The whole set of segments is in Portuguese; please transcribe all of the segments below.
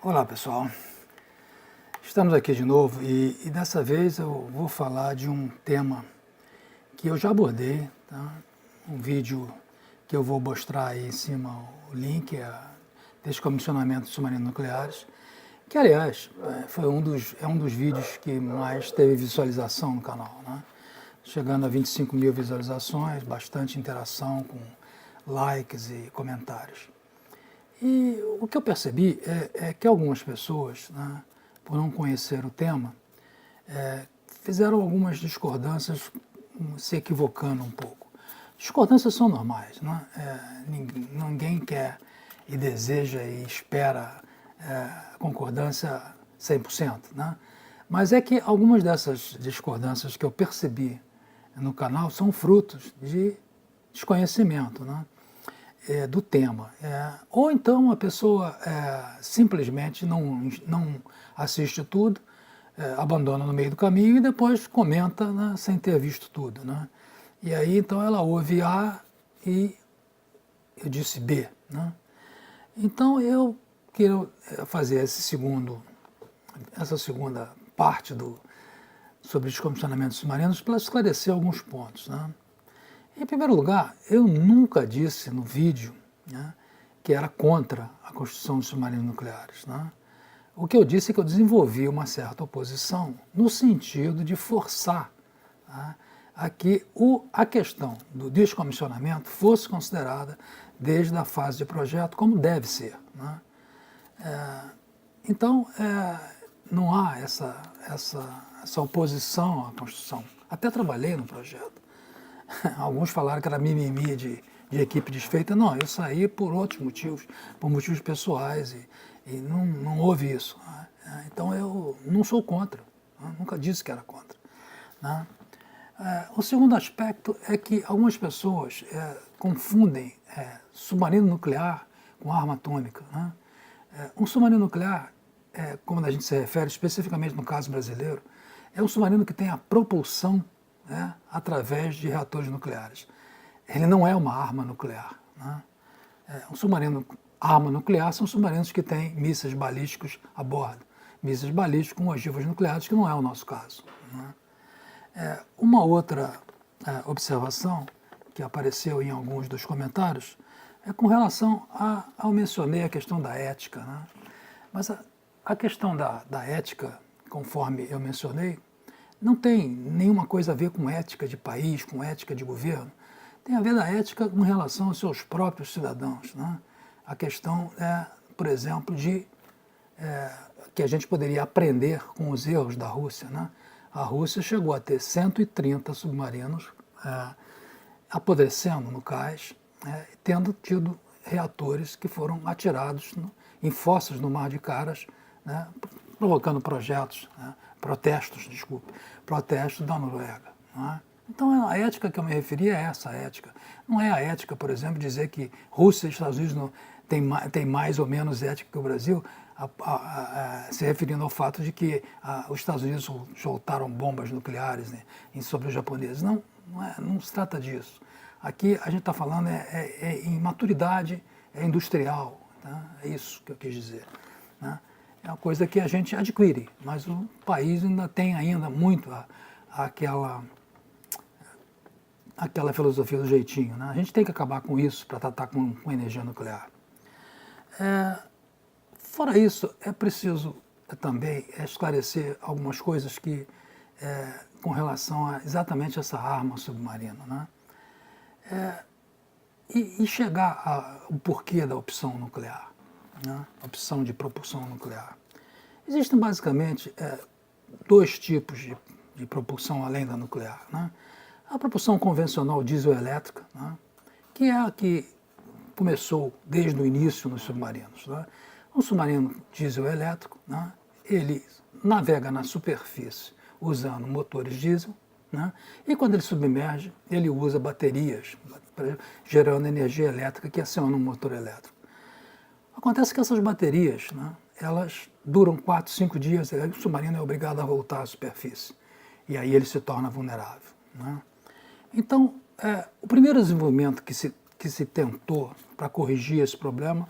Olá pessoal, estamos aqui de novo e dessa vez eu vou falar de um tema que eu já abordei, tá? Um vídeo que eu vou mostrar aí em cima o link, descomissionamento de submarinos nucleares, que aliás é um dos vídeos que mais teve visualização no canal, né? Chegando a 25 mil visualizações, bastante interação com likes e comentários. E o que eu percebi é que algumas pessoas, né, por não conhecer o tema, fizeram algumas discordâncias, se equivocando um pouco. Discordâncias são normais, né? Ninguém quer e deseja e espera concordância 100%, né? Mas é que algumas dessas discordâncias que eu percebi no canal são frutos de desconhecimento, né? Do tema. Ou então a pessoa simplesmente não assiste tudo, abandona no meio do caminho e depois comenta, né, sem ter visto tudo, né? E aí então ela ouve A e eu disse B, né? Então eu quero fazer essa segunda parte sobre descomissionamento de submarinos para esclarecer alguns pontos, né? Em primeiro lugar, eu nunca disse no vídeo, né, que era contra a construção de submarinos nucleares, né? O que eu disse é que eu desenvolvi uma certa oposição no sentido de forçar, né, a que a questão do descomissionamento fosse considerada desde a fase de projeto como deve ser, né? Então, não há essa oposição à construção. Até trabalhei no projeto. Alguns falaram que era mimimi de equipe desfeita. Não, eu saí por outros motivos, por motivos pessoais, e não houve isso, né? Então eu não sou contra, né? Nunca disse que era contra, né? O segundo aspecto é que algumas pessoas confundem submarino nuclear com arma atômica, né? Um submarino nuclear, como a gente se refere especificamente no caso brasileiro, é um submarino que tem a propulsão, né, através de reatores nucleares. Ele não é uma arma nuclear, né? Um submarino arma nuclear são submarinos que têm mísseis balísticos a bordo, mísseis balísticos com ogivas nucleares, que não é o nosso caso, né? Uma outra observação que apareceu em alguns dos comentários é com relação eu mencionei a questão da ética, né? Mas a questão da ética, conforme eu mencionei, não tem nenhuma coisa a ver com ética de país, com ética de governo. Tem a ver da ética com relação aos seus próprios cidadãos, né? A questão por exemplo, que a gente poderia aprender com os erros da Rússia, né? A Rússia chegou a ter 130 submarinos apodrecendo no cais, tendo tido reatores que foram atirados em fossas no Mar de Caras, né? Provocando protestos da Noruega, né? Então a ética que eu me referi é essa ética. Não é a ética, por exemplo, dizer que Rússia e Estados Unidos têm mais ou menos ética que o Brasil, se referindo ao fato de que os Estados Unidos soltaram bombas nucleares, né, sobre os japoneses. Não se trata disso. Aqui a gente está falando em maturidade industrial, tá? É isso que eu quis dizer, né? É uma coisa que a gente adquire, mas o país ainda tem muito aquela filosofia do jeitinho, né? A gente tem que acabar com isso para tratar com energia nuclear. Fora isso, é preciso também esclarecer algumas coisas com relação a exatamente essa arma submarina, né? E chegar ao porquê da opção nuclear, né? Opção de propulsão nuclear. Existem basicamente dois tipos de propulsão além da nuclear, né? A propulsão convencional diesel-elétrica, né, que é a que começou desde o início nos submarinos, né? Um submarino diesel-elétrico, né, ele navega na superfície usando motores diesel, né, e quando ele submerge, ele usa baterias gerando energia elétrica que aciona um motor elétrico. Acontece que essas baterias, né, elas duram 4, 5 dias, e aí o submarino é obrigado a voltar à superfície. E aí ele se torna vulnerável, né? Então, o primeiro desenvolvimento que se tentou para corrigir esse problema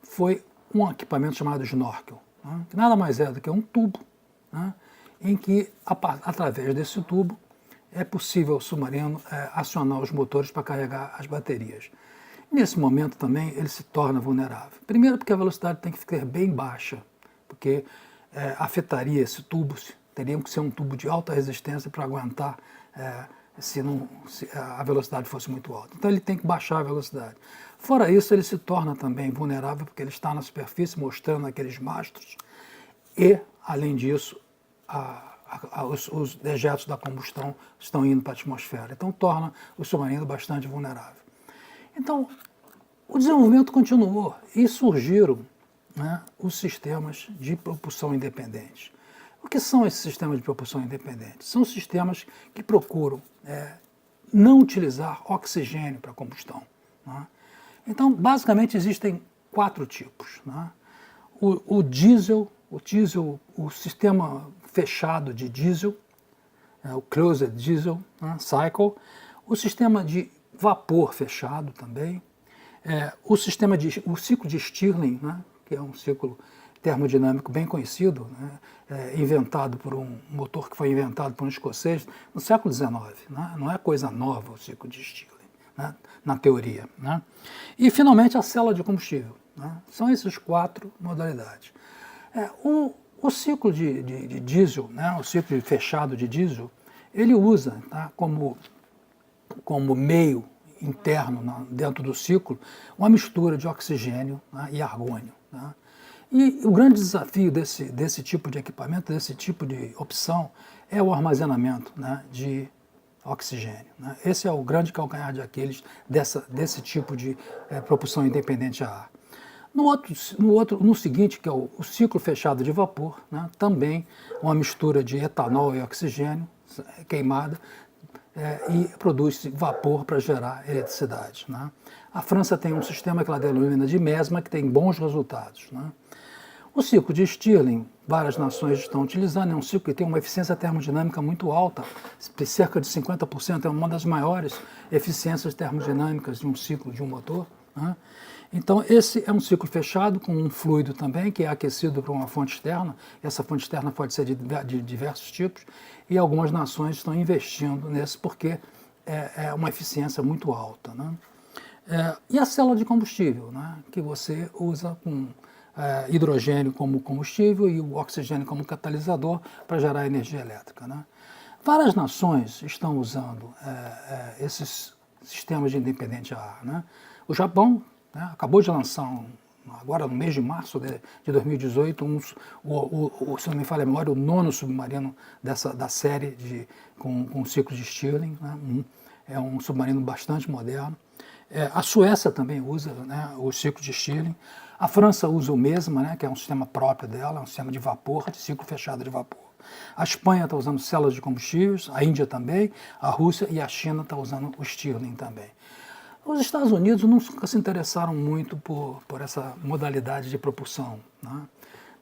foi um equipamento chamado snorkel, né, que nada mais é do que um tubo, né, em que, através desse tubo, é possível o submarino acionar os motores para carregar as baterias. Nesse momento também ele se torna vulnerável. Primeiro porque a velocidade tem que ficar bem baixa, porque afetaria esse tubo, teria que ser um tubo de alta resistência para aguentar se a velocidade fosse muito alta. Então ele tem que baixar a velocidade. Fora isso, ele se torna também vulnerável porque ele está na superfície mostrando aqueles mastros e, além disso, os dejetos da combustão estão indo para a atmosfera. Então torna o submarino bastante vulnerável. Então, o desenvolvimento continuou e surgiram, né, os sistemas de propulsão independente. O que são esses sistemas de propulsão independente? São sistemas que procuram não utilizar oxigênio para combustão, né? Então, basicamente, existem 4 tipos, né? O diesel, o sistema fechado de diesel, o closed diesel, né, cycle, o sistema de vapor fechado também, o ciclo de Stirling, né, que é um ciclo termodinâmico bem conhecido, né, inventado por um motor que foi inventado por um escocês no século XIX. Né, não é coisa nova o ciclo de Stirling, né, na teoria. Né. E, finalmente, a célula de combustível. Né, são essas 4 modalidades. O ciclo de diesel, né, o ciclo fechado de diesel, ele usa, tá, como meio interno dentro do ciclo uma mistura de oxigênio, né, e argônio. Né. E o grande desafio desse tipo de equipamento, desse tipo de opção, é o armazenamento, né, de oxigênio. Né. Esse é o grande calcanhar de Aquiles desse tipo de propulsão independente a ar. No seguinte, que é o ciclo fechado de vapor, né, também uma mistura de etanol e oxigênio queimada, e produz vapor para gerar eletricidade. Né. A França tem um sistema que ela denomina de MESMA, que tem bons resultados. Né. O ciclo de Stirling, várias nações estão utilizando, é um ciclo que tem uma eficiência termodinâmica muito alta, cerca de 50%, é uma das maiores eficiências termodinâmicas de um ciclo de um motor. Né. Então, esse é um ciclo fechado com um fluido também, que é aquecido por uma fonte externa. Essa fonte externa pode ser de diversos tipos, e algumas nações estão investindo nesse porque é uma eficiência muito alta. Né. E a célula de combustível, né, que você usa com hidrogênio como combustível e o oxigênio como catalisador para gerar energia elétrica. Né. Várias nações estão usando esses sistemas de independente a ar. Né. O Japão, né, acabou de lançar, agora no mês de março de 2018, se não me falha a memória, o 9º submarino da série com ciclo de Stirling. Né, é um submarino bastante moderno. A Suécia também usa, né, o ciclo de Stirling. A França usa o MESMA, né, que é um sistema próprio dela, um sistema de vapor, de ciclo fechado de vapor. A Espanha está usando células de combustíveis, a Índia também, a Rússia e a China estão usando o Stirling também. Os Estados Unidos nunca se interessaram muito por essa modalidade de propulsão. Né?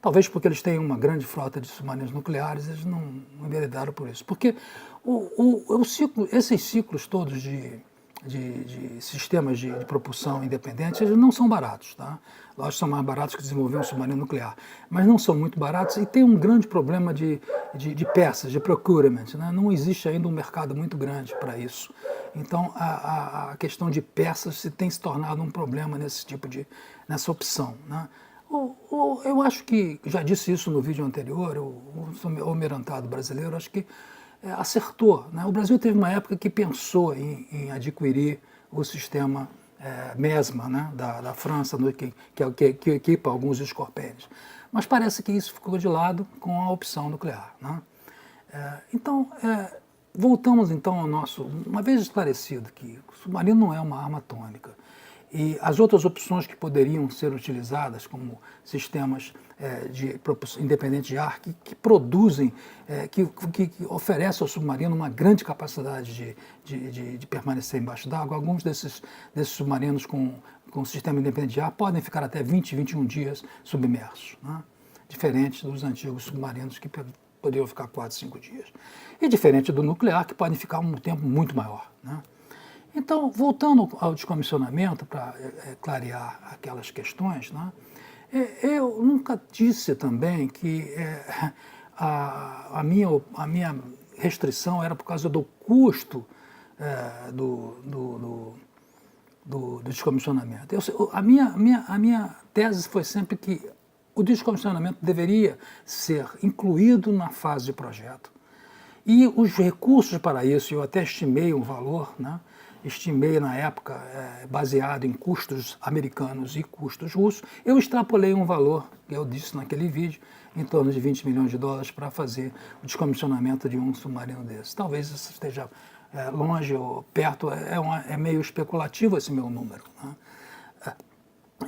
Talvez porque eles têm uma grande frota de submarinos nucleares, eles não enveredaram por isso. Porque esses ciclos todos de sistemas de propulsão independentes, eles não são baratos. Tá? Lógico, são mais baratos que desenvolver um submarino nuclear, mas não são muito baratos e tem um grande problema de peças, de procurement. Né? Não existe ainda um mercado muito grande para isso. Então, a questão de peças tem se tornado um problema nessa opção. Né? Eu acho que, já disse isso no vídeo anterior, o almirantado brasileiro, acho que acertou. Né? O Brasil teve uma época que pensou em adquirir o sistema MESMA, né, da França, que equipa alguns Scorpènes. Mas parece que isso ficou de lado com a opção nuclear. Né? Então, voltamos então ao uma vez esclarecido que o submarino não é uma arma atômica, e as outras opções que poderiam ser utilizadas como sistemas de propulsão independente de ar que produzem, que oferecem ao submarino uma grande capacidade de permanecer embaixo d'água. Alguns desses submarinos com sistema independente de ar podem ficar até 20, 21 dias submersos, né? Diferente dos antigos submarinos que poderiam ficar 4, 5 dias. E diferente do nuclear, que podem ficar um tempo muito maior. Né? Então, voltando ao descomissionamento, para clarear aquelas questões, né, Eu nunca disse também que a minha restrição era por causa do custo do descomissionamento. A minha tese foi sempre que o descomissionamento deveria ser incluído na fase de projeto. E os recursos para isso, eu até estimei um valor, né? Estimei na época, baseado em custos americanos e custos russos, eu extrapolei um valor, que eu disse naquele vídeo, em torno de 20 milhões de dólares para fazer o descomissionamento de um submarino desse. Talvez isso esteja longe ou perto, é meio especulativo esse meu número, né?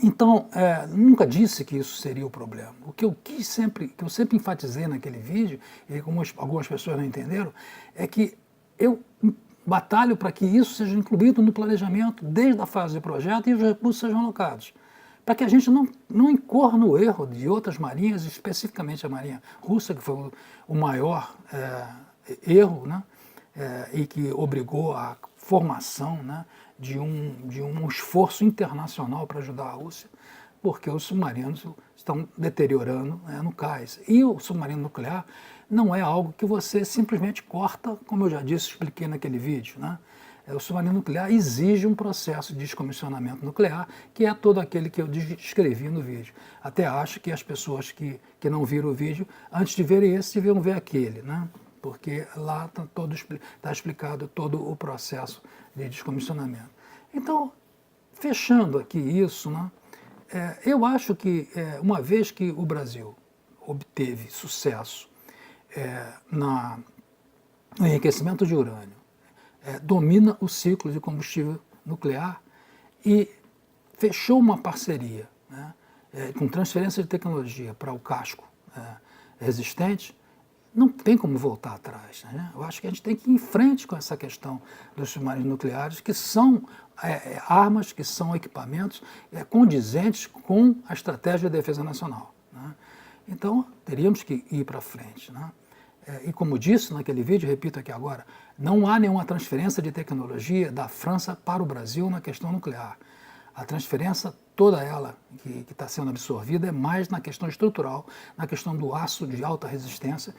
Então, nunca disse que isso seria o problema. O que eu sempre enfatizei naquele vídeo, e como algumas pessoas não entenderam, é que eu batalho para que isso seja incluído no planejamento desde a fase de projeto e os recursos sejam alocados. Para que a gente não incorra no erro de outras marinhas, especificamente a marinha russa, que foi o maior erro, né? E que obrigou à formação, né, de um esforço internacional para ajudar a Rússia, porque os submarinos estão deteriorando, né, no cais. E o submarino nuclear não é algo que você simplesmente corta, como eu já disse, expliquei naquele vídeo, né? O submarino nuclear exige um processo de descomissionamento nuclear, que é todo aquele que eu descrevi no vídeo. Até acho que as pessoas que não viram o vídeo, antes de verem esse, deviam ver aquele, né? Porque lá está explicado todo o processo de descomissionamento. Então, fechando aqui isso, né, eu acho que uma vez que o Brasil obteve sucesso no enriquecimento de urânio, domina o ciclo de combustível nuclear e fechou uma parceria, né, com transferência de tecnologia para o casco resistente, não tem como voltar atrás, né? Eu acho que a gente tem que ir em frente com essa questão dos submarinos nucleares, que são armas, que são equipamentos condizentes com a estratégia de defesa nacional, né? Então, teríamos que ir para frente, né? E como disse naquele vídeo, repito aqui agora, não há nenhuma transferência de tecnologia da França para o Brasil na questão nuclear. A transferência, toda ela que está sendo absorvida, é mais na questão estrutural, na questão do aço de alta resistência,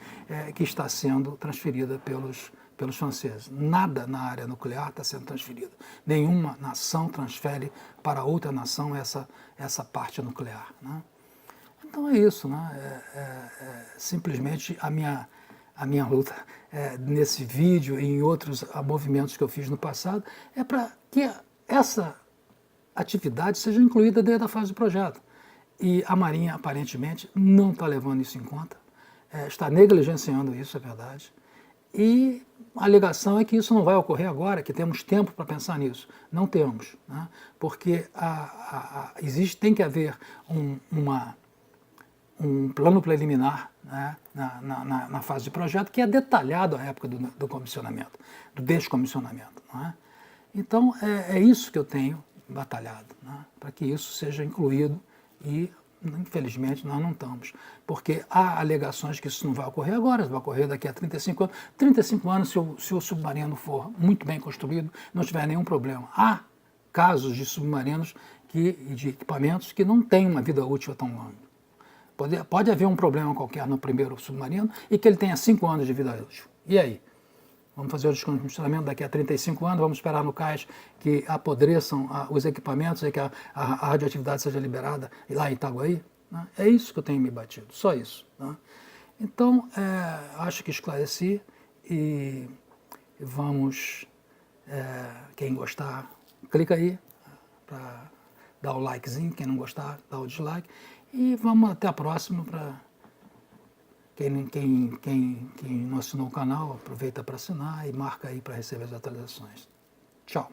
que está sendo transferida pelos franceses. Nada na área nuclear está sendo transferido. Nenhuma nação transfere para outra nação essa parte nuclear, né? Então é isso, né? Simplesmente a minha luta nesse vídeo e em outros movimentos que eu fiz no passado é para que essa atividade seja incluída dentro da fase do projeto. E a Marinha, aparentemente, não está levando isso em conta, está negligenciando isso, é verdade. E a alegação é que isso não vai ocorrer agora, que temos tempo para pensar nisso. Não temos, né? Porque tem que haver um plano preliminar, né, na fase de projeto, que é detalhado à época do comissionamento, do descomissionamento, né? Então, é isso que eu tenho batalhado, né, para que isso seja incluído e, infelizmente, nós não estamos. Porque há alegações que isso não vai ocorrer agora, vai ocorrer daqui a 35 anos. 35 anos, se o submarino for muito bem construído, não tiver nenhum problema. Há casos de submarinos de equipamentos que não têm uma vida útil tão longa. Pode haver um problema qualquer no primeiro submarino e que ele tenha 5 anos de vida útil. E aí? Vamos fazer o descomissionamento daqui a 35 anos, vamos esperar no cais que apodreçam os equipamentos e que a radioatividade seja liberada lá em Itaguaí, né? É isso que eu tenho me batido, só isso, né? Então, acho que esclareci e vamos, quem gostar, clica aí para dar o likezinho, quem não gostar, dá o dislike e vamos até a próxima para... Quem não assinou o canal, aproveita para assinar e marca aí para receber as atualizações. Tchau!